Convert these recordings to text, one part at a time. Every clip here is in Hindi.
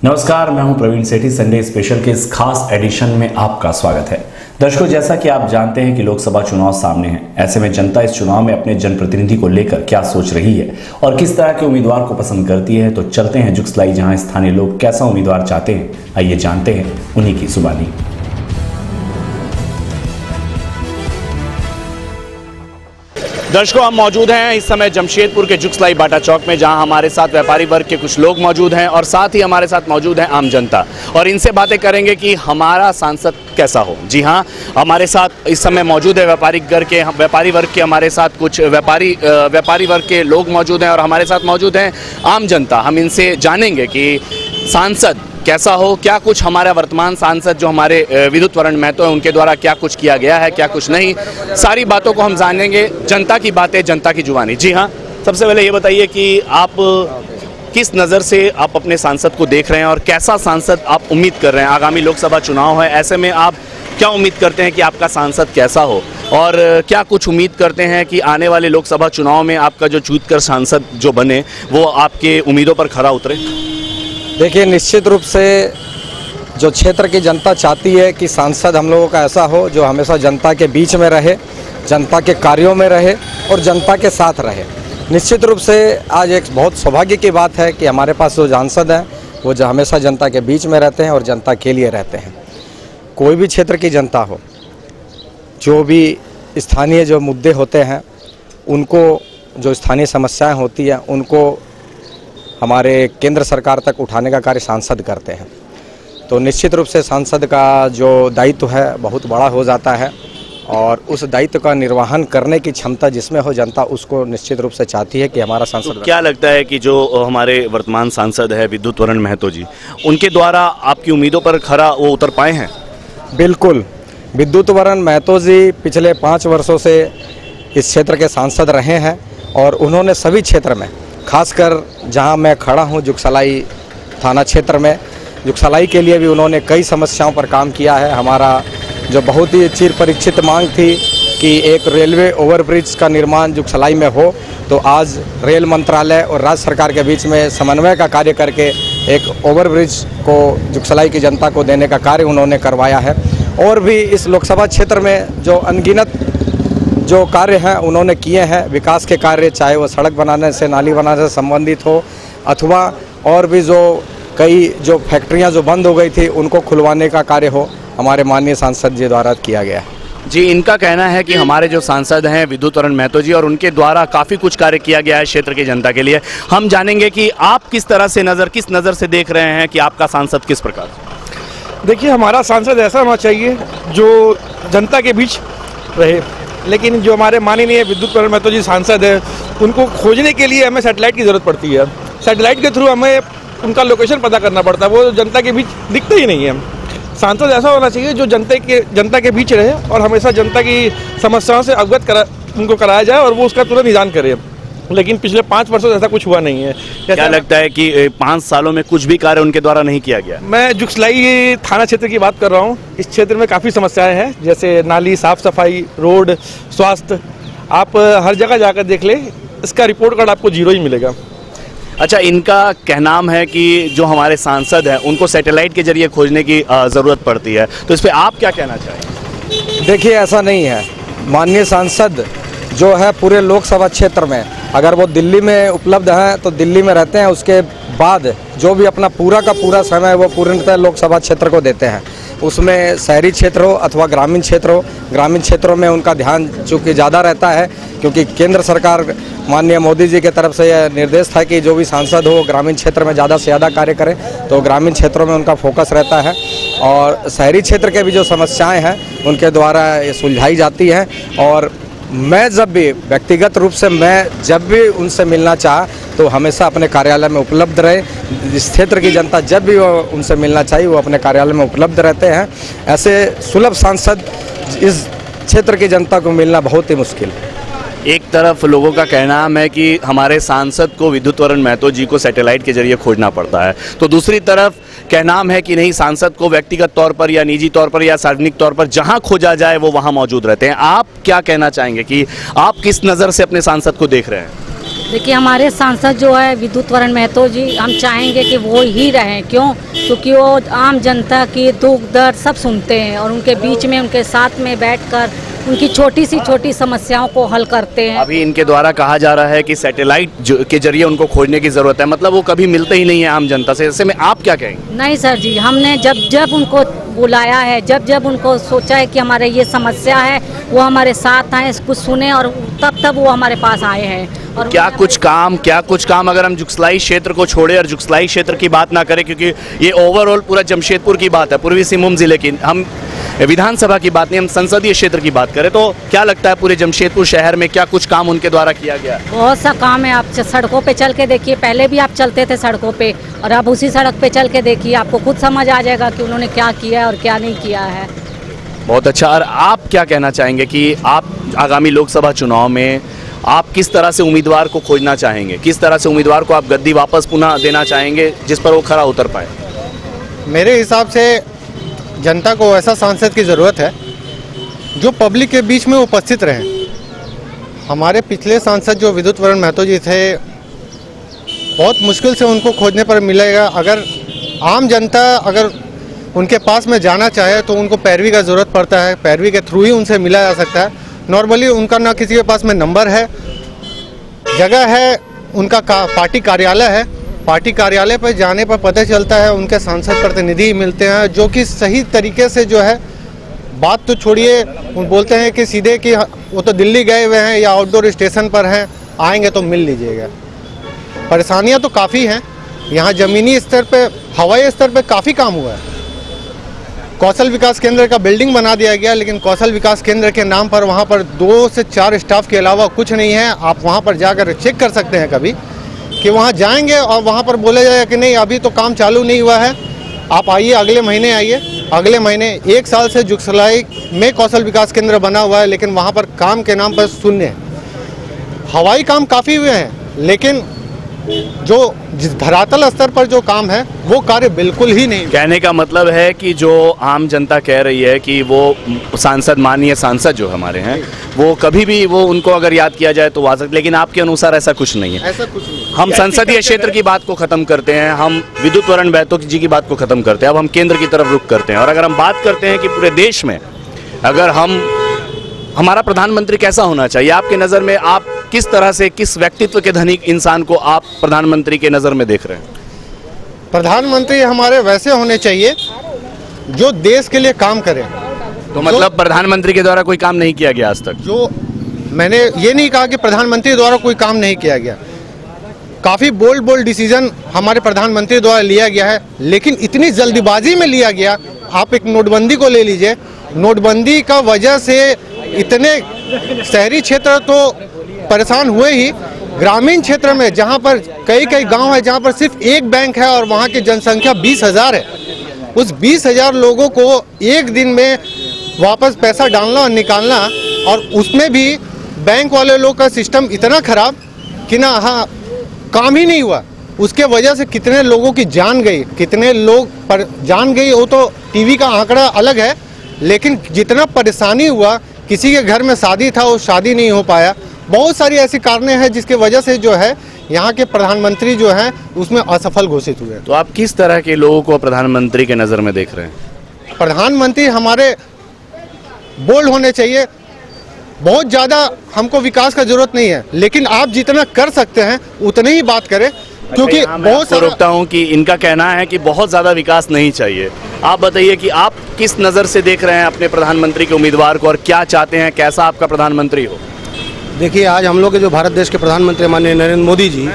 नमस्कार, मैं हूं प्रवीण सेठी। संडे स्पेशल के इस खास एडिशन में आपका स्वागत है। दर्शकों, जैसा कि आप जानते हैं कि लोकसभा चुनाव सामने हैं, ऐसे में जनता इस चुनाव में अपने जनप्रतिनिधि को लेकर क्या सोच रही है और किस तरह के उम्मीदवार को पसंद करती है, तो चलते हैं जुगसलाई, जहां स्थानीय लोग कैसा उम्मीदवार चाहते हैं। आइए जानते हैं उन्हीं की जुबानी। दर्शकों, हम मौजूद हैं इस समय जमशेदपुर के जुगसलाई बाटा चौक में, जहां हमारे साथ व्यापारी वर्ग के कुछ लोग मौजूद हैं और साथ ही हमारे साथ मौजूद है आम जनता, और इनसे बातें करेंगे कि हमारा सांसद कैसा हो। जी हां, हमारे साथ इस समय मौजूद है व्यापारी वर्ग के हमारे साथ कुछ व्यापारी वर्ग के लोग मौजूद हैं और हमारे साथ मौजूद हैं आम जनता। हम इनसे जानेंगे कि सांसद कैसा हो, क्या कुछ हमारा वर्तमान सांसद जो हमारे विद्युत वरण महतो है उनके द्वारा क्या कुछ किया गया है, क्या कुछ नहीं, सारी बातों को हम जानेंगे। जनता की बातें, जनता की जुबानी। जी हाँ, सबसे पहले ये बताइए कि आप किस नज़र से आप अपने सांसद को देख रहे हैं और कैसा सांसद आप उम्मीद कर रहे हैं। आगामी लोकसभा चुनाव है, ऐसे में आप क्या उम्मीद करते हैं कि आपका सांसद कैसा हो, और क्या कुछ उम्मीद करते हैं कि आने वाले लोकसभा चुनाव में आपका जो जीतकर सांसद जो बने वो आपके उम्मीदों पर खरा उतरे। देखिए, निश्चित रूप से जो क्षेत्र की जनता चाहती है कि सांसद हम लोगों का ऐसा हो जो हमेशा जनता के बीच में रहे, जनता के कार्यों में रहे और जनता के साथ रहे। निश्चित रूप से आज एक बहुत सौभाग्य की बात है कि हमारे पास जो सांसद हैं वो जो हमेशा जनता के बीच में रहते हैं और जनता के लिए रहते हैं। कोई भी क्षेत्र की जनता हो, जो भी स्थानीय जो मुद्दे होते हैं उनको, जो स्थानीय समस्याएँ होती हैं उनको हमारे केंद्र सरकार तक उठाने का कार्य सांसद करते हैं। तो निश्चित रूप से सांसद का जो दायित्व है बहुत बड़ा हो जाता है और उस दायित्व का निर्वहन करने की क्षमता जिसमें हो, जनता उसको निश्चित रूप से चाहती है कि हमारा सांसद। तो क्या लगता है कि जो हमारे वर्तमान सांसद है विद्युत वरण महतो जी, उनके द्वारा आपकी उम्मीदों पर खरा वो उतर पाए हैं? बिल्कुल, विद्युत वरण महतो जी पिछले 5 वर्षों से इस क्षेत्र के सांसद रहे हैं और उन्होंने सभी क्षेत्र में, खासकर जहां मैं खड़ा हूं जुगसलाई थाना क्षेत्र में, जुगसलाई के लिए भी उन्होंने कई समस्याओं पर काम किया है। हमारा जो बहुत ही चिर परीक्षित मांग थी कि एक रेलवे ओवरब्रिज का निर्माण जुगसलाई में हो, तो आज रेल मंत्रालय और राज्य सरकार के बीच में समन्वय का कार्य करके एक ओवरब्रिज को जुगसलाई की जनता को देने का कार्य उन्होंने करवाया है। और भी इस लोकसभा क्षेत्र में जो अनगिनत जो कार्य हैं उन्होंने किए हैं, विकास के कार्य, चाहे वो सड़क बनाने से, नाली बनाने से संबंधित हो अथवा और भी जो कई जो फैक्ट्रियां जो बंद हो गई थी उनको खुलवाने का कार्य हो, हमारे माननीय सांसद जी द्वारा किया गया है। जी, इनका कहना है कि हमारे जो सांसद हैं विद्युत वरण महतो जी और उनके द्वारा काफ़ी कुछ कार्य किया गया है क्षेत्र की जनता के लिए। हम जानेंगे कि आप किस नज़र से देख रहे हैं कि आपका सांसद किस प्रकार। देखिए, हमारा सांसद ऐसा होना चाहिए जो जनता के बीच रहे, लेकिन जो हमारे माननीय विद्युत वरण महतो जी सांसद है उनको खोजने के लिए हमें सैटेलाइट की ज़रूरत पड़ती है। सैटेलाइट के थ्रू हमें उनका लोकेशन पता करना पड़ता है, वो जनता के बीच दिखते ही नहीं है। सांसद ऐसा होना चाहिए जो जनता के बीच रहे और हमेशा जनता की समस्याओं से उनको कराया जाए और वो उसका तुरंत निदान करे। लेकिन पिछले 5 वर्षों से ऐसा कुछ हुआ नहीं है। क्या लगता है कि 5 सालों में कुछ भी कार्य उनके द्वारा नहीं किया गया? मैं जुगसलाई थाना क्षेत्र की बात कर रहा हूँ। इस क्षेत्र में काफ़ी समस्याएं हैं, जैसे नाली, साफ सफाई, रोड, स्वास्थ्य। आप हर जगह जाकर देख ले, इसका रिपोर्ट कार्ड आपको 0 ही मिलेगा। अच्छा, इनका कहनाम है कि जो हमारे सांसद हैं उनको सैटेलाइट के जरिए खोजने की ज़रूरत पड़ती है, तो इस पर आप क्या कहना चाहेंगे? देखिए, ऐसा नहीं है। माननीय सांसद जो है पूरे लोकसभा क्षेत्र में, अगर वो दिल्ली में उपलब्ध हैं तो दिल्ली में रहते हैं, उसके बाद जो भी अपना पूरा का पूरा समय वो पूर्णतः लोकसभा क्षेत्र को देते हैं। उसमें शहरी क्षेत्र हो अथवा ग्रामीण क्षेत्र हो, ग्रामीण क्षेत्रों में उनका ध्यान चूँकि ज़्यादा रहता है, क्योंकि केंद्र सरकार माननीय मोदी जी की तरफ से यह निर्देश था कि जो भी सांसद हो ग्रामीण क्षेत्र में ज़्यादा से ज़्यादा कार्य करें, तो ग्रामीण क्षेत्रों में उनका फोकस रहता है और शहरी क्षेत्र के भी जो समस्याएं हैं उनके द्वारा ये सुलझाई जाती हैं। और मैं जब भी व्यक्तिगत रूप से जब भी उनसे मिलना चाहा तो हमेशा अपने कार्यालय में उपलब्ध रहे। इस क्षेत्र की जनता जब भी वो उनसे मिलना चाहिए वो अपने कार्यालय में उपलब्ध रहते हैं। ऐसे सुलभ सांसद इस क्षेत्र की जनता को मिलना बहुत ही मुश्किल है। एक तरफ लोगों का कहना है कि हमारे सांसद को विद्युत वरण महतो जी को सैटेलाइट के जरिए खोजना पड़ता है, तो दूसरी तरफ कहना है कि नहीं, सांसद को व्यक्तिगत तौर पर या निजी तौर पर या सार्वजनिक तौर पर जहां खोजा जाए वो वहां मौजूद रहते हैं। आप क्या कहना चाहेंगे कि आप किस नज़र से अपने सांसद को देख रहे हैं? देखिए हमारे सांसद जो है विद्युत वरण महतो जी, हम चाहेंगे कि वो ही रहें। क्यों? क्योंकि वो आम जनता की दुख दर्द सब सुनते हैं और उनके बीच में उनके साथ में बैठकर उनकी छोटी सी छोटी समस्याओं को हल करते हैं। अभी इनके द्वारा कहा जा रहा है कि सैटेलाइट के जरिए उनको खोजने की ज़रूरत है, मतलब वो कभी मिलते ही नहीं है आम जनता से। ऐसे में आप क्या कहेंगे? नहीं सर जी, हमने जब जब उनको बुलाया है, जब जब उनको सोचा है कि हमारे ये समस्या है, वो हमारे साथ आए, कुछ सुने और तब तब वो हमारे पास आए हैं। और क्या कुछ काम अगर हम जुगसलाई क्षेत्र को छोड़े और जुगसलाई क्षेत्र की बात ना करें, क्योंकि ये ओवरऑल पूरा जमशेदपुर की बात है, पूर्वी सिंहभूम जिले की, हम विधानसभा की बात नहीं, हम संसदीय क्षेत्र की बात करें, तो क्या लगता है पूरे जमशेदपुर शहर में क्या कुछ काम उनके द्वारा किया गया? बहुत सा काम है। आप सड़कों पे चल के देखिए, पहले भी आप चलते थे सड़कों पे और अब उसी सड़क पे चल के देखिए, आपको खुद समझ आ जाएगा कि उन्होंने क्या किया है और क्या नहीं किया है। बहुत अच्छा। और आप क्या कहना चाहेंगे कि आप आगामी लोकसभा चुनाव में आप किस तरह से उम्मीदवार को खोजना चाहेंगे, किस तरह से उम्मीदवार को आप गद्दी वापस पुनः देना चाहेंगे जिस पर वो खरा उतर पाए? मेरे हिसाब से जनता को ऐसा सांसद की ज़रूरत है जो पब्लिक के बीच में उपस्थित रहें। हमारे पिछले सांसद जो विद्युत वरण महतो जी थे, बहुत मुश्किल से उनको खोजने पर मिलेगा। अगर आम जनता अगर उनके पास में जाना चाहे तो उनको पैरवी का ज़रूरत पड़ता है, पैरवी के थ्रू ही उनसे मिला जा सकता है। नॉर्मली उनका ना किसी के पास में नंबर है, जगह है, उनका पार्टी कार्यालय है, पार्टी कार्यालय पर जाने पर पता चलता है उनके सांसद प्रतिनिधि मिलते हैं जो कि सही तरीके से जो है, बात तो छोड़िए, बोलते हैं कि सीधे कि वो तो दिल्ली गए हुए हैं या आउटडोर स्टेशन पर हैं, आएंगे तो मिल लीजिएगा। परेशानियां तो काफ़ी हैं यहाँ, ज़मीनी स्तर पे, हवाई स्तर पे काफ़ी काम हुआ है। कौशल विकास केंद्र का बिल्डिंग बना दिया गया, लेकिन कौशल विकास केंद्र के नाम पर वहाँ पर 2 से 4 स्टाफ के अलावा कुछ नहीं है। आप वहाँ पर जाकर चेक कर सकते हैं कभी कि वहाँ जाएंगे और वहाँ पर बोला जाएगा कि नहीं अभी तो काम चालू नहीं हुआ है, आप आइए अगले महीने आइए। अगले महीने 1 साल से जुगसलाई में कौशल विकास केंद्र बना हुआ है, लेकिन वहाँ पर काम के नाम पर शून्य है। हवाई काम काफ़ी हुए हैं, लेकिन जो धरातल स्तर पर जो काम है वो कार्य बिल्कुल ही नहीं। कहने का मतलब है कि जो आम जनता कह रही है कि वो सांसद, माननीय सांसद जो हमारे हैं, वो कभी भी वो उनको अगर याद किया जाए तो आ सकते, लेकिन आपके अनुसार ऐसा कुछ नहीं है। ऐसा कुछ नहीं। हम संसदीय क्षेत्र की बात को खत्म करते हैं, हम विद्युत वरण महतो जी की बात को खत्म करते हैं, अब हम केंद्र की तरफ रुख करते हैं। और अगर हम बात करते हैं कि पूरे देश में अगर हमारा प्रधानमंत्री कैसा होना चाहिए आपके नज़र में, आप किस तरह से, किस व्यक्तित्व के धनी इंसान को आप प्रधानमंत्री के नज़र में देख रहे हैं? प्रधानमंत्री हमारे वैसे होने चाहिए जो देश के लिए काम करें। तो मतलब प्रधानमंत्री के द्वारा कोई काम नहीं किया गया आज तक? जो मैंने ये नहीं कहा कि प्रधानमंत्री द्वारा कोई काम नहीं किया गया, काफ़ी बोल्ड डिसीजन हमारे प्रधानमंत्री द्वारा लिया गया है, लेकिन इतनी जल्दीबाजी में लिया गया। आप एक नोटबंदी को ले लीजिए, नोटबंदी का वजह से इतने शहरी क्षेत्र तो परेशान हुए ही, ग्रामीण क्षेत्र में जहां पर कई गांव है जहां पर सिर्फ एक बैंक है और वहां की जनसंख्या 20,000 है, उस 20,000 लोगों को एक दिन में वापस पैसा डालना और निकालना, और उसमें भी बैंक वाले लोग का सिस्टम इतना खराब कि ना काम ही नहीं हुआ। उसके वजह से कितने लोगों की जान गई, कितने लोग पर जान गई, वो तो टीवी का आंकड़ा अलग है, लेकिन जितना परेशानी हुआ, किसी के घर में शादी था वो शादी नहीं हो पाया। बहुत सारी ऐसी कारणें हैं जिसके वजह से जो है यहाँ के प्रधानमंत्री जो हैं उसमें असफल घोषित हुए। तो आप किस तरह के लोगों को प्रधानमंत्री के नज़र में देख रहे हैं? प्रधानमंत्री हमारे बोल्ड होने चाहिए। बहुत ज़्यादा हमको विकास का जरूरत नहीं है, लेकिन आप जितना कर सकते हैं उतनी ही बात करें, क्योंकि बहुत सारा रोकता हूँ कि इनका कहना है कि बहुत ज़्यादा विकास नहीं चाहिए। आप बताइए कि आप किस नज़र से देख रहे हैं अपने प्रधानमंत्री के उम्मीदवार को और क्या चाहते हैं, कैसा आपका प्रधानमंत्री हो? देखिए, आज हम लोग के जो भारत देश के प्रधानमंत्री माननीय नरेंद्र मोदी जी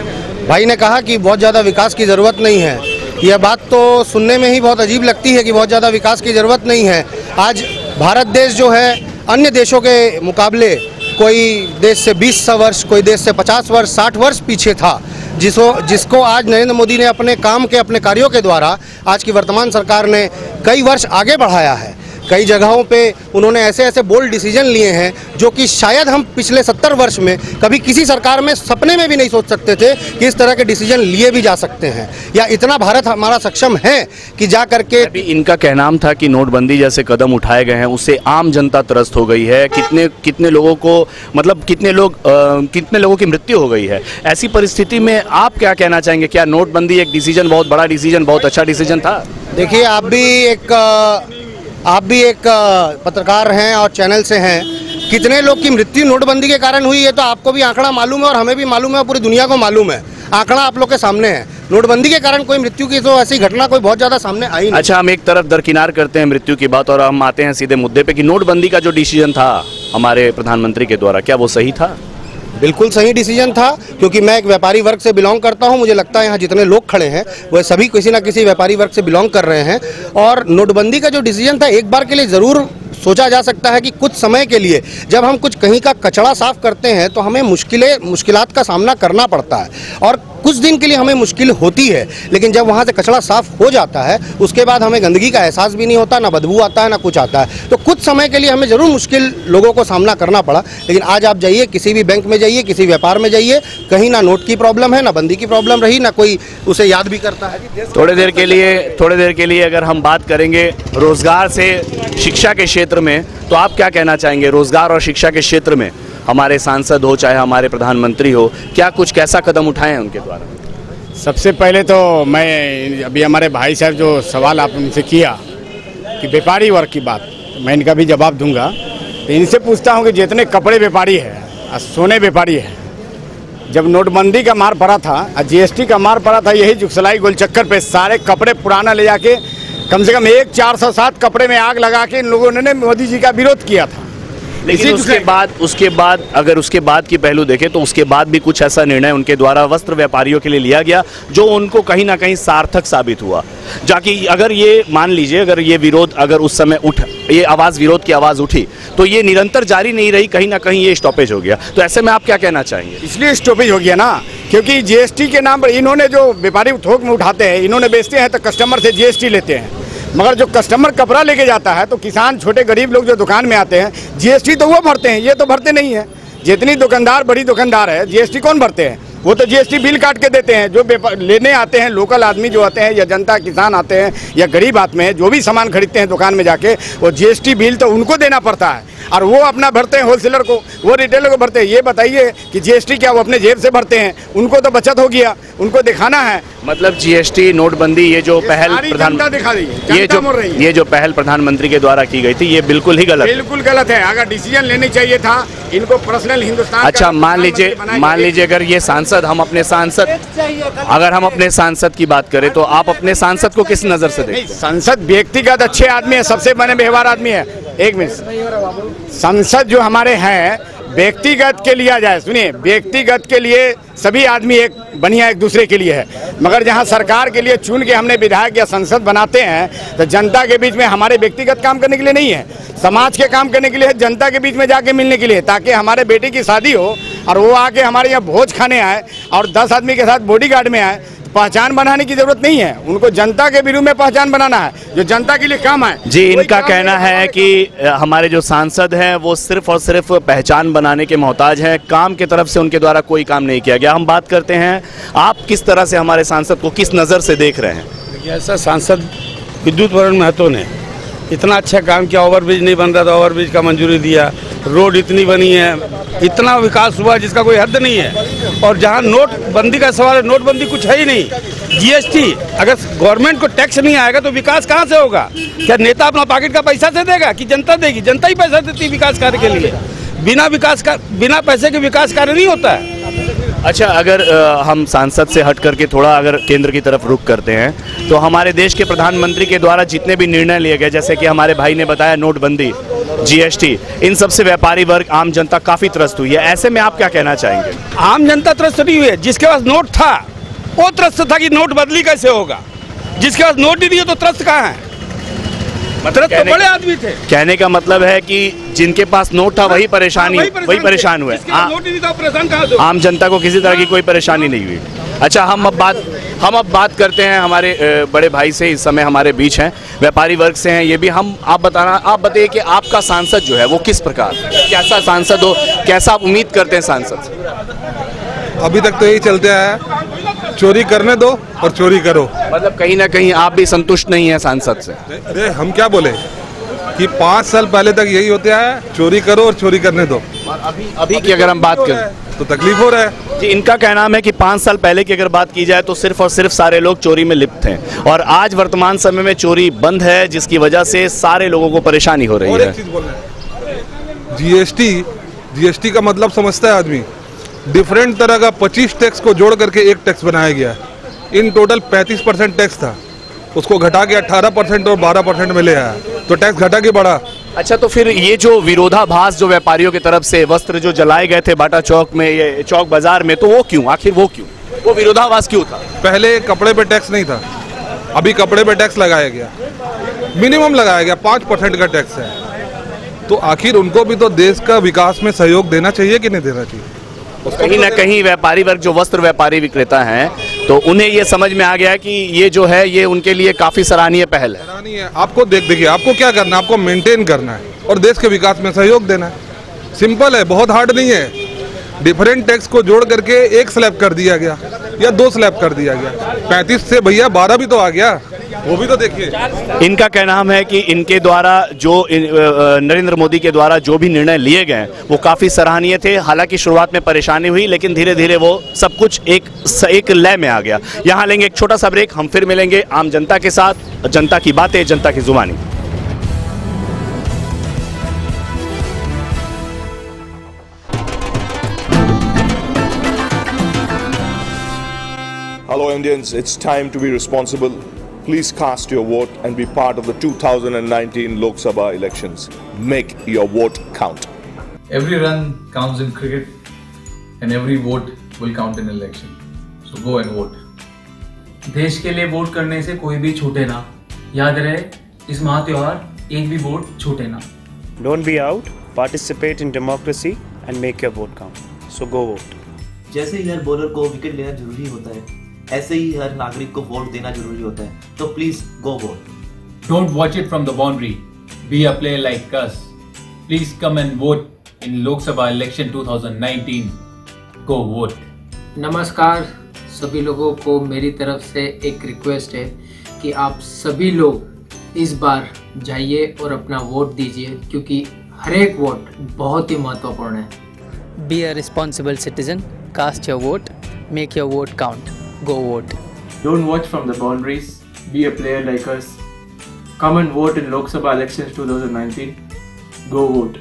भाई ने कहा कि बहुत ज़्यादा विकास की ज़रूरत नहीं है। यह बात तो सुनने में ही बहुत अजीब लगती है कि बहुत ज़्यादा विकास की ज़रूरत नहीं है। आज भारत देश जो है अन्य देशों के मुकाबले कोई देश से 20 वर्ष, कोई देश से 50 वर्ष, 60 वर्ष पीछे था, जिसको आज नरेंद्र मोदी ने अपने काम के, अपने कार्यों के द्वारा आज की वर्तमान सरकार ने कई वर्ष आगे बढ़ाया है। कई जगहों पे उन्होंने ऐसे ऐसे बोल्ड डिसीजन लिए हैं जो कि शायद हम पिछले 70 वर्ष में कभी किसी सरकार में सपने में भी नहीं सोच सकते थे कि इस तरह के डिसीजन लिए भी जा सकते हैं, या इतना भारत हमारा सक्षम है कि जा करके। अभी इनका कहना था कि नोटबंदी जैसे कदम उठाए गए हैं उससे आम जनता त्रस्त हो गई है, कितने लोगों को, मतलब कितने लोगों की मृत्यु हो गई है। ऐसी परिस्थिति में आप क्या कहना चाहेंगे? क्या नोटबंदी एक डिसीजन, बहुत बड़ा डिसीजन, बहुत अच्छा डिसीजन था? देखिए, आप भी एक पत्रकार हैं और चैनल से हैं। कितने लोग की मृत्यु नोटबंदी के कारण हुई है तो आपको भी आंकड़ा मालूम है और हमें भी मालूम है और पूरी दुनिया को मालूम है। आंकड़ा आप लोग के सामने है। नोटबंदी के कारण कोई मृत्यु की तो ऐसी घटना कोई बहुत ज़्यादा सामने आई नहीं। अच्छा, हम एक तरफ दरकिनार करते हैं मृत्यु की बात और हम आते हैं सीधे मुद्दे पे कि नोटबंदी का जो डिसीजन था हमारे प्रधानमंत्री के द्वारा, क्या वो सही था? बिल्कुल सही डिसीजन था, क्योंकि मैं एक व्यापारी वर्ग से बिलोंग करता हूं। मुझे लगता है यहाँ जितने लोग खड़े हैं वह सभी किसी ना किसी व्यापारी वर्ग से बिलोंग कर रहे हैं। और नोटबंदी का जो डिसीजन था, एक बार के लिए ज़रूर सोचा जा सकता है कि कुछ समय के लिए जब हम कुछ कहीं का कचरा साफ करते हैं तो हमें मुश्किलात का सामना करना पड़ता है और कुछ दिन के लिए हमें मुश्किल होती है, लेकिन जब वहाँ से कचरा साफ हो जाता है उसके बाद हमें गंदगी का एहसास भी नहीं होता, ना बदबू आता है, ना कुछ आता है। तो कुछ समय के लिए हमें ज़रूर मुश्किल लोगों को सामना करना पड़ा, लेकिन आज आप जाइए, किसी भी बैंक में जाइए, किसी व्यापार में जाइए, कहीं ना नोट की प्रॉब्लम है, ना बंदी की प्रॉब्लम रही, ना कोई उसे याद भी करता है। थोड़ी देर के लिए अगर हम बात करेंगे रोजगार से शिक्षा के क्षेत्र में, तो आप क्या कहना चाहेंगे? रोजगार और शिक्षा के क्षेत्र में हमारे सांसद हो चाहे हमारे प्रधानमंत्री हो, क्या कुछ कैसा कदम उठाए हैं उनके द्वारा? सबसे पहले तो मैं अभी हमारे भाई साहब जो सवाल आप उनसे किया कि व्यापारी वर्ग की बात, मैं इनका भी जवाब दूंगा। तो इनसे पूछता हूं कि जितने कपड़े व्यापारी है, सोने व्यापारी है, जब नोटबंदी का मार पड़ा था और जीएसटी का मार पड़ा था, यही जुगसलाई गोलचक्कर पे सारे कपड़े पुराना ले जाके कम से कम 407 कपड़े में आग लगा के इन लोगों ने मोदी जी का विरोध किया था। लेकिन उसके बाद अगर उसके बाद की पहलू देखें तो उसके बाद भी कुछ ऐसा निर्णय उनके द्वारा वस्त्र व्यापारियों के लिए लिया गया जो उनको कहीं ना कहीं सार्थक साबित हुआ। जाकि अगर ये मान लीजिए, अगर ये विरोध अगर उस समय विरोध की आवाज़ उठी तो ये निरंतर जारी नहीं रही, कहीं ना कहीं ये स्टॉपेज हो गया। तो ऐसे में आप क्या कहना चाहेंगे? इसलिए स्टॉपेज हो गया ना, क्योंकि जीएसटी के नाम पर इन्होंने जो व्यापारी थोक में उठाते हैं, इन्होंने बेचते हैं तो कस्टमर से जीएसटी लेते हैं, मगर जो कस्टमर कपड़ा लेके जाता है तो किसान, छोटे गरीब लोग जो दुकान में आते हैं, जीएसटी तो वो भरते हैं, ये तो भरते नहीं है। जितनी दुकानदार, बड़ी दुकानदार है, जीएसटी कौन भरते हैं? वो तो जीएसटी बिल काट के देते हैं। जो लेने आते हैं लोकल आदमी जो आते हैं, या जनता, किसान आते हैं, या गरीब आदमी हैं, जो भी सामान खरीदते हैं दुकान में जाके, वो जीएसटी बिल तो उनको देना पड़ता है और वो अपना भरते हैं होलसेलर को, वो रिटेलर को भरते हैं। ये बताइए कि जीएसटी क्या वो अपने जेब से भरते हैं? उनको तो बचत हो गया, उनको दिखाना है। मतलब जीएसटी, नोटबंदी, ये जो पहल पहल प्रधानमंत्री के द्वारा की गई थी, ये बिल्कुल ही गलत है। अगर डिसीजन लेने चाहिए था इनको पर्सनल हिंदुस्तान। अच्छा, मान लीजिए अगर ये सांसद, अगर हम अपने सांसद की बात करें तो आप अपने सांसद को किस नजर से देखते हैं? सांसद व्यक्तिगत अच्छे आदमी है, सबसे बने व्यवहार आदमी है। एक मिनट, संसद जो हमारे हैं व्यक्तिगत के लिया जाए, सुनिए, व्यक्तिगत के लिए सभी आदमी एक बढ़िया एक दूसरे के लिए है, मगर जहां सरकार के लिए चुन के हमने विधायक या संसद बनाते हैं तो जनता के बीच में हमारे व्यक्तिगत काम करने के लिए नहीं है, समाज के काम करने के लिए है, जनता के बीच में जाके मिलने के लिए, ताकि हमारे बेटे की शादी हो और वो आके हमारे यहाँ भोज खाने आए और 10 आदमी के साथ बॉडीगार्ड में आए। पहचान बनाने की जरूरत नहीं है, उनको जनता के विरुद्ध में पहचान बनाना है जो जनता के लिए काम है। जी, इनका कहना है कि हमारे जो सांसद हैं वो सिर्फ और सिर्फ पहचान बनाने के मोहताज हैं, काम की तरफ से उनके द्वारा कोई काम नहीं किया गया। हम बात करते हैं, आप किस तरह से हमारे सांसद को किस नज़र से देख रहे हैं? ऐसा सांसद विद्युत वरण महतो ने इतना अच्छा काम किया, ओवरब्रिज नहीं बन रहा था, ओवरब्रिज का मंजूरी दिया, रोड इतनी बनी है, इतना विकास हुआ जिसका कोई हद नहीं है। और जहां नोटबंदी का सवाल है, नोटबंदी कुछ है ही नहीं। जीएसटी, अगर गवर्नमेंट को टैक्स नहीं आएगा तो विकास कहां से होगा? क्या नेता अपना पॉकेट का पैसा से देगा कि जनता देगी? जनता ही पैसा देती है विकास कार्य के लिए। बिना पैसे के विकास कार्य नहीं होता है। अच्छा, अगर हम सांसद से हट करके थोड़ा अगर केंद्र की तरफ रुख करते हैं तो हमारे देश के प्रधानमंत्री के द्वारा जितने भी निर्णय लिए गए, जैसे कि हमारे भाई ने बताया नोटबंदी, जीएसटी, इन सब से व्यापारी वर्ग, आम जनता काफी त्रस्त हुई है। ऐसे में आप क्या कहना चाहेंगे? आम जनता त्रस्त नहीं हुई है, जिसके पास नोट था वो त्रस्त था कि नोट बदली कैसे होगा। जिसके पास नोट ही नहीं है तो त्रस्त कहाँ है? मतलब तो बड़े आदमी थे। कहने का मतलब है कि जिनके पास नोट था वही परेशान हुए, आम जनता को किसी तरह की कोई परेशानी नहीं हुई। अच्छा, हम अब हम अब बात करते हैं हमारे बड़े भाई से, इस समय हमारे बीच हैं, व्यापारी वर्ग से हैं ये भी। आप बताइए कि आपका सांसद जो है वो किस प्रकार, कैसा सांसद हो, कैसा आप उम्मीद करते हैं सांसद से? अभी तक तो यही चलते आया, चोरी करने दो और चोरी करो। मतलब कहीं ना कहीं आप भी संतुष्ट नहीं हैं सांसद से? अरे हम क्या बोले कि 5 साल पहले तक यही होते आया, चोरी करो और चोरी करने दो। और अभी की अगर हम बात करें तो तकलीफ हो रहा है जी। इनका कहना है कि 5 साल पहले की अगर बात की जाए तो सिर्फ और सिर्फ सारे लोग चोरी में लिप्त हैं, और आज वर्तमान समय में चोरी बंद है, जिसकी वजह से सारे लोगों को परेशानी हो रही और है। एक चीज बोल रहे हैं, जीएसटी का मतलब समझता है आदमी, डिफरेंट तरह का 25 टैक्स को जोड़ करके एक टैक्स बनाया गया। इन टोटल 35% टैक्स था, उसको घटा के 18% और 12% में ले आया, तो टैक्स घटा के बढ़ा। अच्छा, तो फिर ये जो विरोधाभास जो व्यापारियों की तरफ से वस्त्र जो जलाए गए थे बाटा चौक में, ये चौक बाजार में, तो वो क्यों, आखिर वो क्यों, वो विरोधाभास क्यों था? पहले कपड़े पे टैक्स नहीं था, अभी कपड़े पे टैक्स लगाया गया, मिनिमम लगाया गया, 5% का टैक्स है। तो आखिर उनको भी तो देश का विकास में सहयोग देना चाहिए कि नहीं देना चाहिए? कहीं ना कहीं व्यापारी वर्ग जो वस्त्र व्यापारी विक्रेता हैं, तो उन्हें ये समझ में आ गया कि ये जो है ये उनके लिए काफी सराहनीय पहल है। सराहनीय है। आपको देखिए, आपको क्या करना है, आपको मेंटेन करना है और देश के विकास में सहयोग देना है। सिंपल है, बहुत हार्ड नहीं है। डिफरेंट टैक्स को जोड़ करके एक स्लैब कर दिया गया या 2 स्लैब कर दिया गया, 35 से भैया 12 भी तो आ गया, वो भी तो देखिए। इनका कहना है कि इनके द्वारा जो नरेंद्र मोदी के द्वारा जो भी निर्णय लिए गए वो काफ़ी सराहनीय थे। हालांकि शुरुआत में परेशानी हुई, लेकिन धीरे धीरे वो सब कुछ एक लय में आ गया। यहाँ लेंगे एक छोटा सा ब्रेक, हम फिर मिलेंगे आम जनता के साथ। जनता की बातें, जनता की जुबानी। Hello Indians, it's time to be responsible. Please cast your vote and be part of the 2019 Lok Sabha elections. Make your vote count. Every run counts in cricket and every vote will count in election. So go and vote. देश के लिए वोट करने से कोई भी छूटे ना। याद रहे, इस महा त्योहार एक भी वोट छूटे ना। Don't be out, participate in democracy and make your vote count. So go vote. जैसे ही हर बॉलर को विकेट लेना जरूरी होता है, ऐसे ही हर नागरिक को वोट देना जरूरी होता है। तो please go vote. Don't watch it from the boundary. Be a player like us. Please come and vote in Lok Sabha election 2019. Go vote. नमस्कार सभी लोगों को, मेरी तरफ से एक रिक्वेस्ट है कि आप सभी लोग इस बार जाइए और अपना वोट दीजिए, क्योंकि हर एक वोट बहुत ही महत्वपूर्ण है। Be a responsible citizen. Cast your vote. Make your vote count. Go vote. Don't watch from the boundaries. Be a player like us. Come and vote in Lok Sabha elections 2019. Go vote.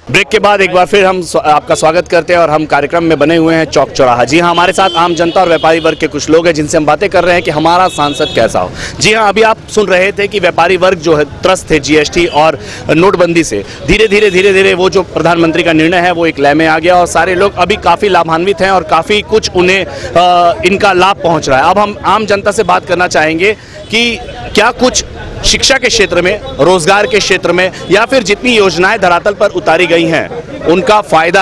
Break के बाद एक बार फिर हम आपका स्वागत करते हैं और हम कार्यक्रम में बने हुए हैं चौक चौराहा। जी हाँ, हमारे साथ आम जनता और व्यापारी वर्ग के कुछ लोग हैं जिनसे हम बातें कर रहे हैं कि हमारा सांसद कैसा हो। जी हाँ, अभी आप सुन रहे थे कि व्यापारी वर्ग जो है त्रस्त थे जीएसटी और नोटबंदी से। धीरे धीरे वो जो प्रधानमंत्री का निर्णय है वो एक लय में आ गया और सारे लोग अभी काफ़ी लाभान्वित हैं और काफ़ी कुछ उन्हें इनका लाभ पहुँच रहा है। अब हम आम जनता से बात करना चाहेंगे कि क्या कुछ शिक्षा के क्षेत्र में, रोजगार के क्षेत्र में, या फिर जितनी योजनाएं धरातल पर उतारी गई हैं उनका फायदा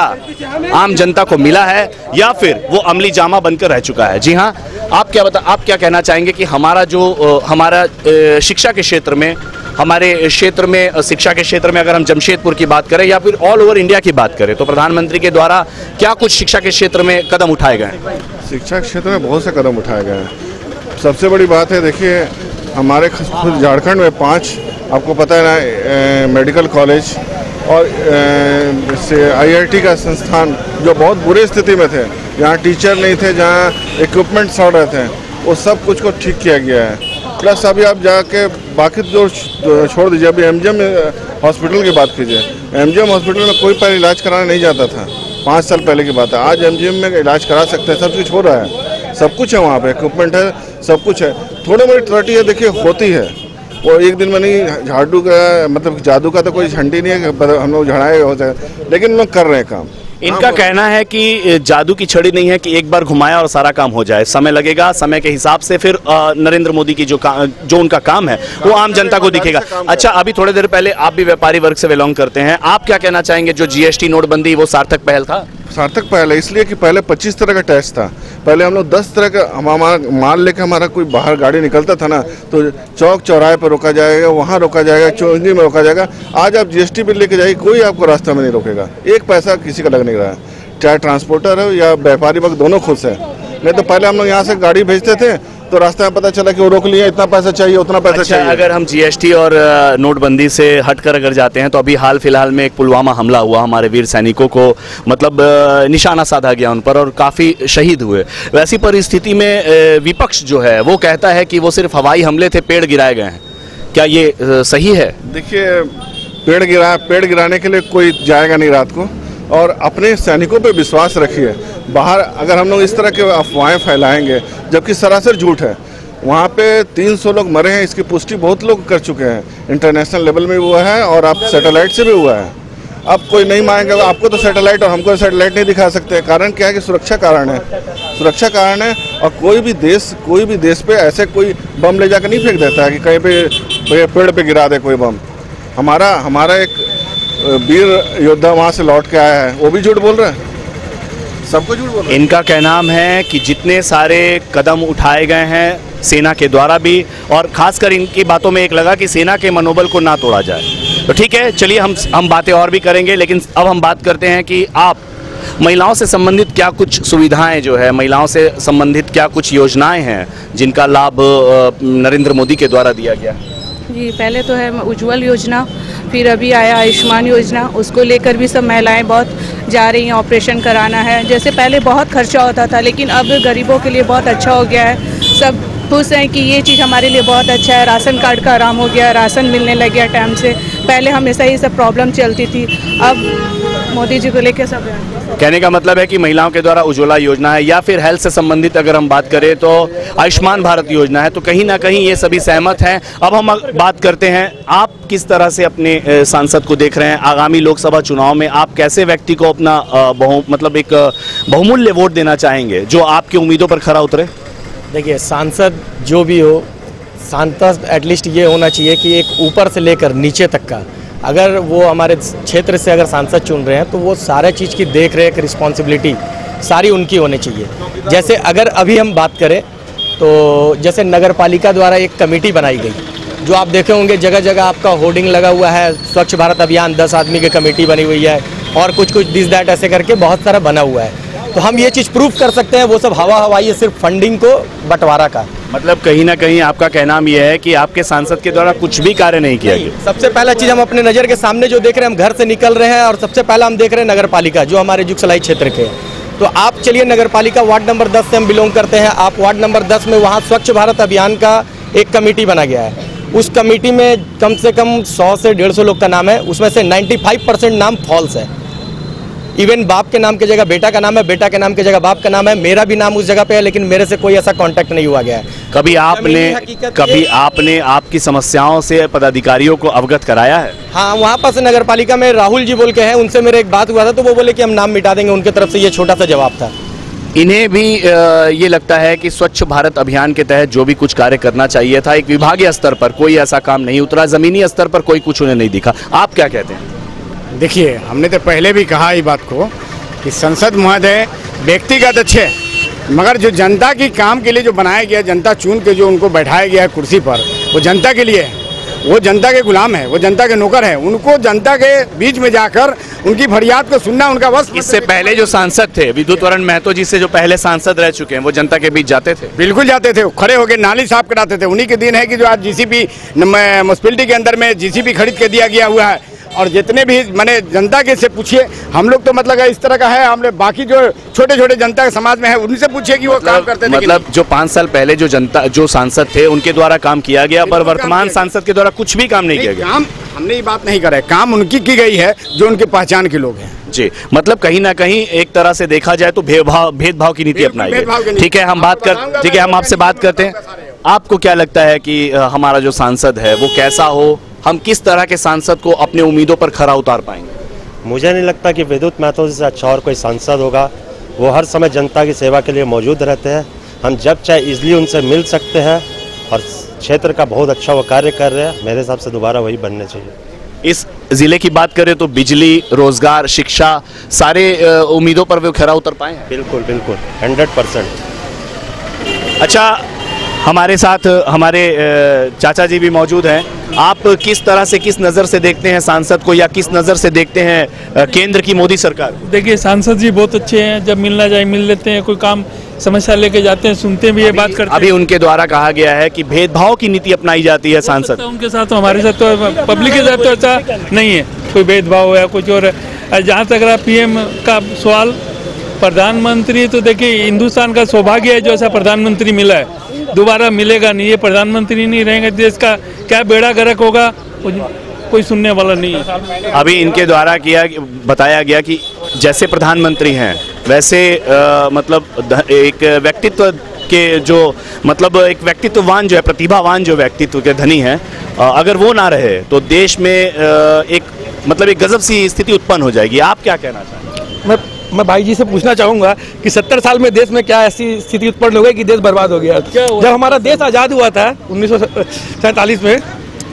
आम जनता को मिला है या फिर वो अमली जामा बनकर रह चुका है। जी हाँ, आप क्या कहना चाहेंगे कि हमारा शिक्षा के क्षेत्र में, हमारे क्षेत्र में, शिक्षा के क्षेत्र में अगर हम जमशेदपुर की बात करें या फिर ऑल ओवर इंडिया की बात करें तो प्रधानमंत्री के द्वारा क्या कुछ शिक्षा के क्षेत्र में कदम उठाए गए हैं? शिक्षा के क्षेत्र में बहुत से कदम उठाए गए हैं। सबसे बड़ी बात है, देखिए हमारे खुद झारखंड में 5 आपको पता है ना मेडिकल कॉलेज और IIT का संस्थान जो बहुत बुरी स्थिति में थे, जहाँ टीचर नहीं थे, जहाँ इक्विपमेंट सड़ रहे थे, वो सब कुछ को ठीक किया गया है। प्लस अभी आप जाके बाकी जो छोड़ दीजिए, अभी MGM हॉस्पिटल की बात कीजिए। MGM हॉस्पिटल में कोई पहले इलाज कराने नहीं जाता था, 5 साल पहले की बात है। आज MGM में इलाज करा सकते हैं, सब कुछ हो रहा है, सब कुछ है वहाँ पे, इक्विपमेंट है, सब कुछ है। थोड़ी मोड़ी त्रुटि है, देखिए होती है, वो एक दिन में नहीं। झाड़ू का मतलब जादू का तो कोई झंडी नहीं है, हम लोग झड़ाए हो जाए, लेकिन लोग कर रहे हैं काम। इनका कहना है कि जादू की छड़ी नहीं है कि एक बार घुमाया और सारा काम हो जाए, समय लगेगा, समय के हिसाब से फिर नरेंद्र मोदी की जो उनका काम है वो आम जनता को दिखेगा। अच्छा, अभी थोड़ी देर पहले आप भी व्यापारी वर्ग से बिलोंग करते हैं, आप क्या कहना चाहेंगे? जो जीएसटी नोटबंदी वो सार्थक पहल था? सार्थक पहल है इसलिए कि पहले 25 तरह का टैक्स था। पहले हम लोग 10 तरह का हमारा माल लेकर हमारा कोई बाहर गाड़ी निकलता था ना, तो चौक चौराहे पर रोका जाएगा, वहाँ रोका जाएगा, चौंगी में रोका जाएगा। आज आप जीएसटी बिल लेके जाइए, कोई आपको रास्ता में नहीं रोकेगा, एक पैसा किसी का लग नहीं रहा है, चाहे ट्रांसपोर्टर हो या व्यापारी वर्ग, दोनों खुश है। नहीं तो पहले हम लोग यहाँ से गाड़ी भेजते थे तो रास्ते में पता चला कि वो रोक लिया, इतना पैसा चाहिए, उतना पैसा चाहिए। अगर हम जीएसटी और नोटबंदी से हटकर अगर जाते हैं तो अभी हाल फिलहाल में एक पुलवामा हमला हुआ, हमारे वीर सैनिकों को मतलब निशाना साधा गया उन पर और काफ़ी शहीद हुए। वैसी परिस्थिति में विपक्ष जो है वो कहता है कि वो सिर्फ हवाई हमले थे, पेड़ गिराए गए हैं, क्या ये सही है? देखिए, पेड़ गिराने के लिए कोई जाएगा नहीं रात को, और अपने सैनिकों पे विश्वास रखिए। बाहर अगर हम लोग इस तरह के अफवाहें फैलाएंगे जबकि सरासर झूठ है, वहाँ पे 300 लोग मरे हैं, इसकी पुष्टि बहुत लोग कर चुके हैं, इंटरनेशनल लेवल में हुआ है और आप सैटेलाइट से भी हुआ है। अब कोई नहीं मानेगा, आपको तो सैटेलाइट और हमको सैटेलाइट नहीं दिखा सकते। कारण क्या है कि सुरक्षा कारण है, सुरक्षा कारण है। और कोई भी देश पे ऐसे कोई बम ले जाकर नहीं फेंक देता है कि कहीं पे पेड़ पे गिरा दे कोई बम। हमारा एक वीर योद्धा वहाँ से लौट के आया है, वो भी झूठ बोल रहा है, सबको झूठ बोल रहा है। इनका कहना है कि जितने सारे कदम उठाए गए हैं सेना के द्वारा भी, और खासकर इनकी बातों में एक लगा कि सेना के मनोबल को ना तोड़ा जाए। तो ठीक है, चलिए हम बातें और भी करेंगे, लेकिन अब हम बात करते हैं कि आप महिलाओं से संबंधित क्या कुछ सुविधाएं जो है, महिलाओं से संबंधित क्या कुछ योजनाएं हैं जिनका लाभ नरेंद्र मोदी के द्वारा दिया गया? जी, पहले तो है उज्ज्वल योजना, फिर अभी आया आयुष्मान योजना, उसको लेकर भी सब महिलाएं बहुत जा रही हैं, ऑपरेशन कराना है। जैसे पहले बहुत खर्चा होता था, लेकिन अब गरीबों के लिए बहुत अच्छा हो गया है। सब खुश हैं कि ये चीज़ हमारे लिए बहुत अच्छा है। राशन कार्ड का आराम हो गया, राशन मिलने लग गया टाइम से, पहले हमेशा ही सब प्रॉब्लम चलती थी, अब मोदी जी को लेकर सब है। कहने का मतलब है कि महिलाओं के द्वारा उज्ज्वला योजना है, या फिर हेल्थ से संबंधित अगर हम बात करें तो आयुष्मान भारत योजना है, तो कहीं ना कहीं ये सभी सहमत हैं। अब हम बात करते हैं, आप किस तरह से अपने सांसद को देख रहे हैं? आगामी लोकसभा चुनाव में आप कैसे व्यक्ति को अपना एक बहुमूल्य वोट देना चाहेंगे जो आपकी उम्मीदों पर खरा उतरे? देखिए, सांसद जो भी हो, सांसद एटलीस्ट ये होना चाहिए कि एक ऊपर से लेकर नीचे तक का, अगर वो हमारे क्षेत्र से अगर सांसद चुन रहे हैं तो वो सारे चीज़ की देख रेख रिस्पॉन्सिबिलिटी सारी उनकी होनी चाहिए। जैसे अगर अभी हम बात करें तो जैसे नगर पालिका द्वारा एक कमेटी बनाई गई, जो आप देखे होंगे जगह जगह आपका होर्डिंग लगा हुआ है, स्वच्छ भारत अभियान 10 आदमी की कमेटी बनी हुई है, और कुछ दिस दैट ऐसे करके बहुत सारा बना हुआ है। तो हम ये चीज़ प्रूफ कर सकते हैं वो सब हवाई है, सिर्फ फंडिंग को बंटवारा का। मतलब कहीं ना कहीं आपका कहना यह है कि आपके सांसद के द्वारा कुछ भी कार्य नहीं किया गया। सबसे पहला चीज़ हम अपने नज़र के सामने जो देख रहे हैं, हम घर से निकल रहे हैं और सबसे पहला हम देख रहे हैं नगर पालिका जो हमारे जुगसलाई क्षेत्र के। तो आप चलिए, नगर पालिका वार्ड नंबर 10 से हम बिलोंग करते हैं। आप वार्ड नंबर 10 में वहाँ स्वच्छ भारत अभियान का एक कमेटी बना गया है। उस कमेटी में कम से कम 100 से 150 लोग का नाम है, उसमें से 95% नाम फॉल्स है। इवन बाप के नाम की जगह बेटा का नाम है, बेटा के नाम की जगह बाप का नाम है, मेरा भी नाम उस जगह पे है, लेकिन मेरे से कोई ऐसा कांटेक्ट नहीं हुआ गया है। कभी आपने आपकी समस्याओं से पदाधिकारियों को अवगत कराया है? हाँ, वहाँ पर से नगर पालिका में राहुल जी बोल के हैं, उनसे मेरे एक बात हुआ था, तो वो बोले कि हम नाम मिटा देंगे, उनकी तरफ से ये छोटा सा जवाब था। इन्हें भी ये लगता है कि स्वच्छ भारत अभियान के तहत जो भी कुछ कार्य करना चाहिए था, एक विभागीय स्तर पर कोई ऐसा काम नहीं उतरा, जमीनी स्तर पर कोई कुछ उन्हें नहीं दिखा। आप क्या कहते हैं? देखिए, हमने तो पहले भी कहा इस बात को कि संसद महोदय व्यक्तिगत अच्छे, मगर जो जनता की काम के लिए जो बनाया गया, जनता चुन के जो उनको बैठाया गया है कुर्सी पर, वो जनता के लिए है, वो जनता के गुलाम है, वो जनता के नौकर है। उनको जनता के बीच में जाकर उनकी फरियाद को सुनना उनका बस। इससे पहले जो सांसद थे विद्युत वरण महतो जी से जो पहले सांसद रह चुके हैं, वो जनता के बीच जाते थे? बिल्कुल जाते थे, खड़े होकर नाली साफ कराते थे। उन्हीं के दिन है कि जो आज जीसीपी म्युनिसिपैलिटी के अंदर में जीसीपी खरीद के दिया गया हुआ है। और जितने भी मैंने जनता के से पूछिए, हम लोग तो मतलब इस तरह का है, हमने बाकी जो छोटे छोटे जनता के समाज में है उनसे पूछिए कि वो काम करते थे। मतलब जो 5 साल पहले जो सांसद थे उनके द्वारा काम किया गया, पर वर्तमान सांसद के द्वारा कुछ भी काम नहीं किया गया। काम हमने ये बात नहीं करा है, काम उनकी की गई है जो उनके पहचान के लोग हैं। जी, मतलब कहीं ना कहीं एक तरह से देखा जाए तो भेदभाव की नीति अपनाई गई। ठीक है, हम आपसे बात करते हैं। आपको क्या लगता है कि हमारा जो सांसद है वो कैसा हो? हम किस तरह के सांसद को अपने उम्मीदों पर खरा उतार पाएंगे? मुझे नहीं लगता कि विद्युत महतो से अच्छा और कोई सांसद होगा। वो हर समय जनता की सेवा के लिए मौजूद रहते हैं। हम जब चाहे इजली उनसे मिल सकते हैं और क्षेत्र का बहुत अच्छा वो कार्य कर रहे हैं। मेरे हिसाब से दोबारा वही बनने चाहिए। इस जिले की बात करें तो बिजली, रोजगार, शिक्षा, सारे उम्मीदों पर वो खरा उतर पाए हैं। बिल्कुल बिल्कुल 100%। अच्छा, हमारे साथ हमारे चाचा जी भी मौजूद हैं। आप किस तरह से, किस नज़र से देखते हैं सांसद को, या किस नज़र से देखते हैं केंद्र की मोदी सरकार? देखिए, सांसद जी बहुत अच्छे हैं। जब मिलना जाए मिल लेते हैं, कोई काम समस्या लेके जाते हैं, सुनते भी है, बात करते हैं। अभी उनके द्वारा कहा गया है कि भेदभाव की नीति अपनाई जाती है सांसद। उनके साथ तो, हमारे साथ तो, पब्लिक के साथ तो ऐसा नहीं है, कोई भेदभाव है कुछ और। जहाँ तक रहा पीएम का सवाल, प्रधानमंत्री तो देखिए हिंदुस्तान का सौभाग्य है जो ऐसा प्रधानमंत्री मिला है। दोबारा मिलेगा नहीं, ये प्रधानमंत्री नहीं रहेंगे, देश का क्या बेड़ा गर्क होगा कोई सुनने वाला नहीं है। अभी इनके द्वारा बताया गया कि जैसे प्रधानमंत्री हैं वैसे मतलब एक व्यक्तित्व के जो मतलब एक व्यक्तित्ववान जो है, प्रतिभावान जो व्यक्तित्व के धनी हैं, अगर वो ना रहे तो देश में एक मतलब एक गजब सी स्थिति उत्पन्न हो जाएगी। आप क्या कहना चाहेंगे? मैं भाई जी से पूछना चाहूँगा कि 70 साल में देश में क्या ऐसी स्थिति उत्पन्न हो गई कि देश बर्बाद हो गया। जब हमारा देश आज़ाद हुआ था 1947 में,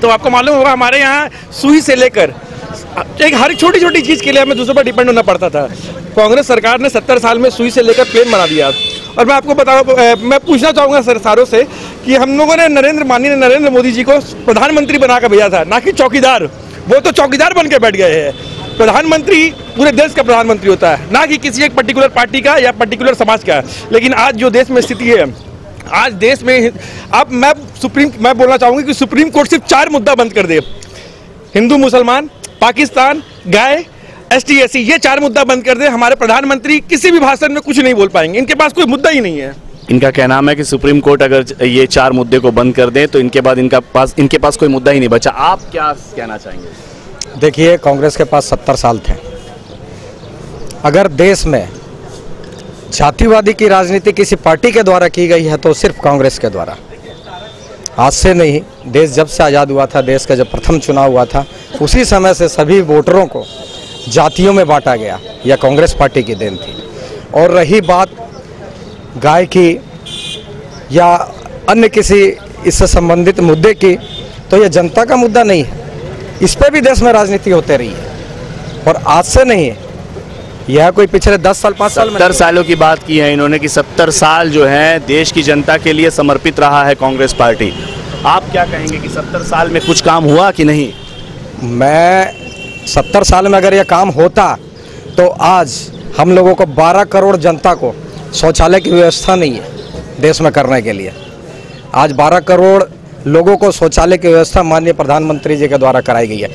तो आपको मालूम होगा हमारे यहाँ सुई से लेकर एक हर छोटी छोटी चीज़ के लिए हमें दूसरों पर डिपेंड होना पड़ता था। कांग्रेस सरकार ने 70 साल में सुई से लेकर प्लेन बना दिया। और मैं आपको मैं पूछना चाहूँगा सारों से कि हम लोगों ने माननीय नरेंद्र मोदी जी को प्रधानमंत्री बना कर भेजा था, ना कि चौकीदार। वो तो चौकीदार बन के बैठ गए हैं। प्रधानमंत्री पूरे देश का प्रधानमंत्री होता है, ना कि किसी एक पर्टिकुलर पार्टी का या पर्टिकुलर समाज का। लेकिन आज जो देश में स्थिति है, आज देश में अब मैं बोलना चाहूँगी कि सुप्रीम कोर्ट सिर्फ 4 मुद्दा बंद कर दे। हिंदू मुसलमान, पाकिस्तान, गाय, ST SC, ये 4 मुद्दा बंद कर दे। हमारे प्रधानमंत्री किसी भी भाषण में कुछ नहीं बोल पाएंगे, इनके पास कोई मुद्दा ही नहीं है। इनका कहना है कि सुप्रीम कोर्ट अगर ये 4 मुद्दे को बंद कर दे तो इनके बाद इनके पास कोई मुद्दा ही नहीं बचा। आप क्या कहना चाहेंगे? देखिए, कांग्रेस के पास 70 साल थे। अगर देश में जातिवादी की राजनीति किसी पार्टी के द्वारा की गई है तो सिर्फ कांग्रेस के द्वारा। आज से नहीं, देश जब से आज़ाद हुआ था, देश का जब प्रथम चुनाव हुआ था, उसी समय से सभी वोटरों को जातियों में बांटा गया। यह कांग्रेस पार्टी की देन थी। और रही बात गाय की या अन्य किसी इससे संबंधित मुद्दे की, तो यह जनता का मुद्दा नहीं है। इस पे भी देश में राजनीति होते रही है और आज से नहीं है। यह कोई पिछले 10 साल 5 साल 70 सालों की बात की है इन्होंने कि 70 साल जो है देश की जनता के लिए समर्पित रहा है कांग्रेस पार्टी। आप क्या कहेंगे कि 70 साल में कुछ काम हुआ कि नहीं? मैं 70 साल में अगर यह काम होता तो आज हम लोगों को 12 करोड़ जनता को शौचालय की व्यवस्था नहीं है देश में करने के लिए। आज 12 करोड़ लोगों को शौचालय की व्यवस्था माननीय प्रधानमंत्री जी के द्वारा कराई गई है।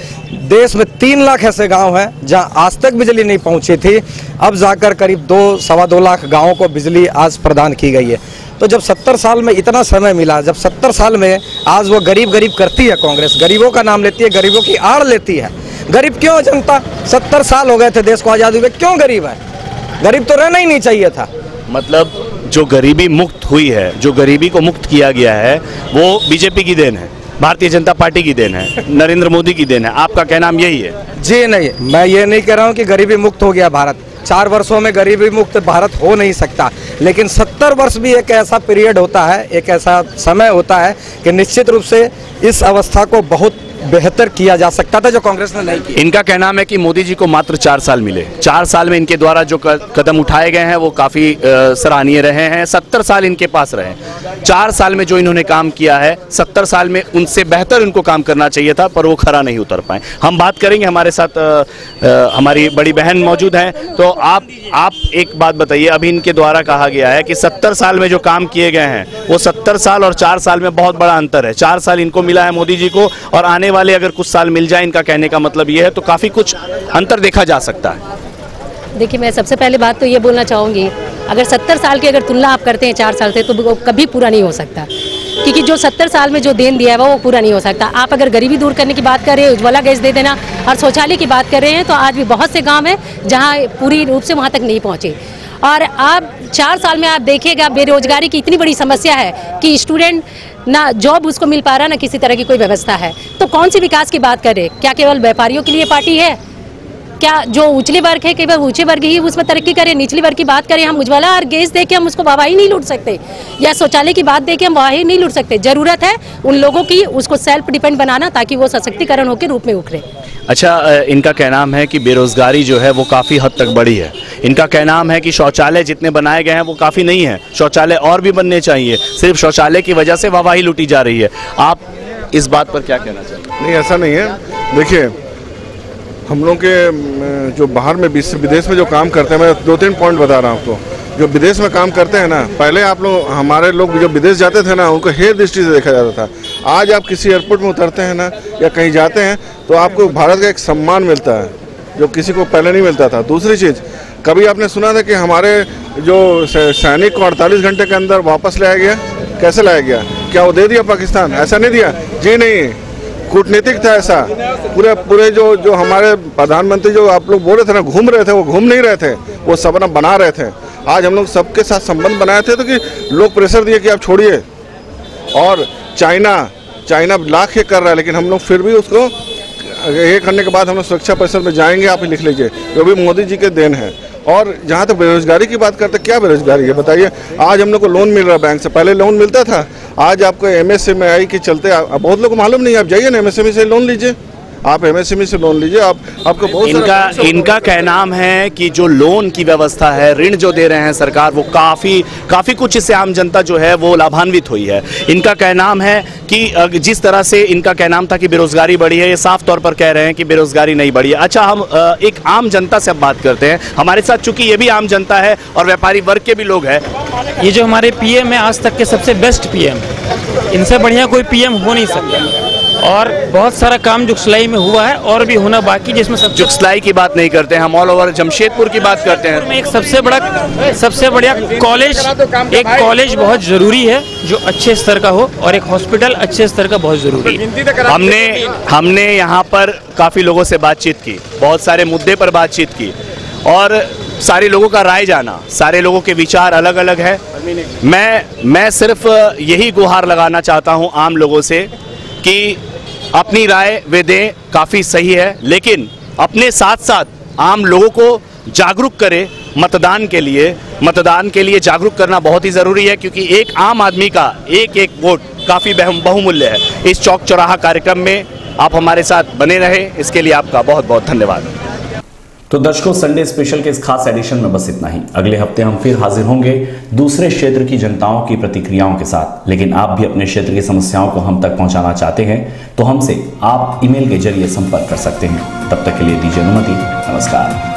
देश में 3 लाख ऐसे गांव हैं जहां आज तक बिजली नहीं पहुंची थी, अब जाकर करीब 2-2.25 लाख गांवों को बिजली आज प्रदान की गई है। तो जब 70 साल में इतना समय मिला, जब 70 साल में आज वो गरीब करती है कांग्रेस, गरीबों का नाम लेती है, गरीबों की आड़ लेती है। गरीब क्यों जनता? 70 साल हो गए थे देश को आज़ादी हुए, क्यों गरीब है? गरीब तो रहना ही नहीं चाहिए था। मतलब जो गरीबी मुक्त हुई है, जो गरीबी को मुक्त किया गया है, वो बीजेपी की देन है, भारतीय जनता पार्टी की देन है, नरेंद्र मोदी की देन है। आपका कहना यही है? जी नहीं, मैं ये नहीं कह रहा हूँ कि गरीबी मुक्त हो गया भारत। 4 वर्षों में गरीबी मुक्त भारत हो नहीं सकता, लेकिन 70 वर्ष भी एक ऐसा पीरियड होता है, एक ऐसा समय होता है कि निश्चित रूप से इस अवस्था को बहुत बेहतर किया जा सकता था जो कांग्रेस ने नहीं किया। इनका कहना है कि मोदी जी को मात्र 4 साल मिले। 4 साल में इनके द्वारा जो कदम उठाए गए हैं वो काफ़ी सराहनीय रहे हैं। 70 साल इनके पास रहे, 4 साल में जो इन्होंने काम किया है, 70 साल में उनसे बेहतर इनको काम करना चाहिए था, पर वो खरा नहीं उतर पाए। हम बात करेंगे, हमारे साथ हमारी बड़ी बहन मौजूद हैं। तो आप एक बात बताइए, अभी इनके द्वारा कहा गया है कि 70 साल में जो काम किए गए हैं वो 70 साल और 4 साल में बहुत बड़ा अंतर है। 4 साल इनको मिला है मोदी जी को, और आने वाले अगर कुछ साल मिल जाए, इनका कहने का मतलब ये है, तो काफ़ी कुछ अंतर देखा जा सकता है। देखिए, मैं सबसे पहले बात तो ये बोलना चाहूँगी, अगर 70 साल की अगर तुलना आप करते हैं 4 साल से, तो वो कभी पूरा नहीं हो सकता, क्योंकि जो 70 साल में जो देन दिया है वो पूरा नहीं हो सकता। आप अगर गरीबी दूर करने की बात कर रहे हैं, उज्ज्वला गैस दे देना और शौचालय की बात कर रहे हैं, तो आज भी बहुत से गाँव हैं जहाँ पूरी रूप से वहाँ तक नहीं पहुँचे। और आप 4 साल में आप देखिएगा, बेरोजगारी की इतनी बड़ी समस्या है कि स्टूडेंट ना जॉब उसको मिल पा रहा, ना किसी तरह की कोई व्यवस्था है। तो कौन सी विकास की बात करें? क्या केवल व्यापारियों के लिए पार्टी है? क्या जो उछली वर्ग है केवल ऊंचे वर्ग ही उसमें तरक्की करे, निचली वर्ग की बात करें हम उज्ज्वला और गैस दे के हम उसको वाहवाही नहीं लूट सकते, या शौचालय की बात दे के हम वाहवाही नहीं लूट सकते। जरूरत है उन लोगों की उसको सेल्फ डिपेंड बनाना ताकि वो सशक्तिकरण होकर रूप में उभरे। अच्छा, इनका कहना है कि बेरोजगारी जो है वो काफ़ी हद तक बढ़ी है। इनका कहना है कि शौचालय जितने बनाए गए हैं वो काफ़ी नहीं है, शौचालय और भी बनने चाहिए, सिर्फ शौचालय की वजह से वाहवाही लूटी जा रही है। आप इस बात पर क्या कहना चाहेंगे? नहीं, ऐसा नहीं है। देखिए, हम लोग के जो बाहर में विदेश में जो काम करते हैं, मैं 2-3 पॉइंट बता रहा हूँ आपको। जो विदेश में काम करते हैं ना, पहले आप लोग हमारे लोग जो विदेश जाते थे ना, उनको हेय दृष्टि से देखा जाता था। आज आप किसी एयरपोर्ट में उतरते हैं ना या कहीं जाते हैं तो आपको भारत का एक सम्मान मिलता है जो किसी को पहले नहीं मिलता था। दूसरी चीज़, कभी आपने सुना था कि हमारे जो सैनिक को 48 घंटे के अंदर वापस लाया गया? कैसे लाया गया? क्या वो दे दिया पाकिस्तान? ऐसा नहीं दिया जी, नहीं, कूटनीतिक था ऐसा। पूरे जो हमारे प्रधानमंत्री जो आप लोग बोल रहे थे ना, घूम रहे थे, वो घूम नहीं रहे थे, वो सपना बना रहे थे। आज हम लोग सबके साथ संबंध बनाए थे तो कि लोग प्रेशर दिए कि आप छोड़िए। और चाइना लाख ये कर रहा है, लेकिन हम लोग फिर भी उसको ये करने के बाद हम लोग सुरक्षा परिषद में जाएंगे, आप ही लिख लीजिए, जो भी मोदी जी के देन है। और जहाँ तक बेरोजगारी की बात करते, क्या बेरोजगारी है बताइए? आज हम लोग को लोन मिल रहा है बैंक से, पहले लोन मिलता था। आज आपको MSME के चलते बहुत लोगों को मालूम नहीं, आप जाइए ना MSME से लोन लीजिए, आप MSME से लोन लीजिए, आपको बहुत इनका कहना है कि जो लोन की व्यवस्था है, ऋण जो दे रहे हैं सरकार, वो काफ़ी कुछ इससे आम जनता जो है वो लाभान्वित हुई है। इनका कहना है कि जिस तरह से इनका कहना था कि बेरोजगारी बढ़ी है, ये साफ तौर पर कह रहे हैं कि बेरोजगारी नहीं बढ़ी है। अच्छा, हम एक आम जनता से अब बात करते हैं। हमारे साथ चूंकि ये भी आम जनता है और व्यापारी वर्ग के भी लोग हैं। ये जो हमारे PM है आज तक के सबसे बेस्ट PM, इनसे बढ़िया कोई PM हो नहीं सकता। और बहुत सारा काम जुगसलाई में हुआ है और भी होना बाकी, जिसमें सब जुगसलाई की बात नहीं करते हैं हम, ऑल ओवर जमशेदपुर की बात करते हैं। एक सबसे बढ़िया कॉलेज बहुत जरूरी है जो अच्छे स्तर का हो, और एक हॉस्पिटल अच्छे स्तर का बहुत जरूरी है। हमने यहाँ पर काफ़ी लोगों से बातचीत की, बहुत सारे मुद्दे पर बातचीत की, और सारे लोगों का राय जाना, सारे लोगों के विचार अलग अलग है। मैं सिर्फ यही गुहार लगाना चाहता हूँ आम लोगों से कि अपनी राय वे दें, काफ़ी सही है, लेकिन अपने साथ साथ आम लोगों को जागरूक करें मतदान के लिए जागरूक करना बहुत ही ज़रूरी है, क्योंकि एक आम आदमी का एक वोट काफ़ी बहुमूल्य है। इस चौक चौराहा कार्यक्रम में आप हमारे साथ बने रहे, इसके लिए आपका बहुत बहुत धन्यवाद। तो दर्शकों, संडे स्पेशल के इस खास एडिशन में बस इतना ही। अगले हफ्ते हम फिर हाजिर होंगे दूसरे क्षेत्र की जनताओं की प्रतिक्रियाओं के साथ। लेकिन आप भी अपने क्षेत्र की समस्याओं को हम तक पहुंचाना चाहते हैं तो हमसे आप ईमेल के जरिए संपर्क कर सकते हैं। तब तक के लिए दीजिए अनुमति। नमस्कार।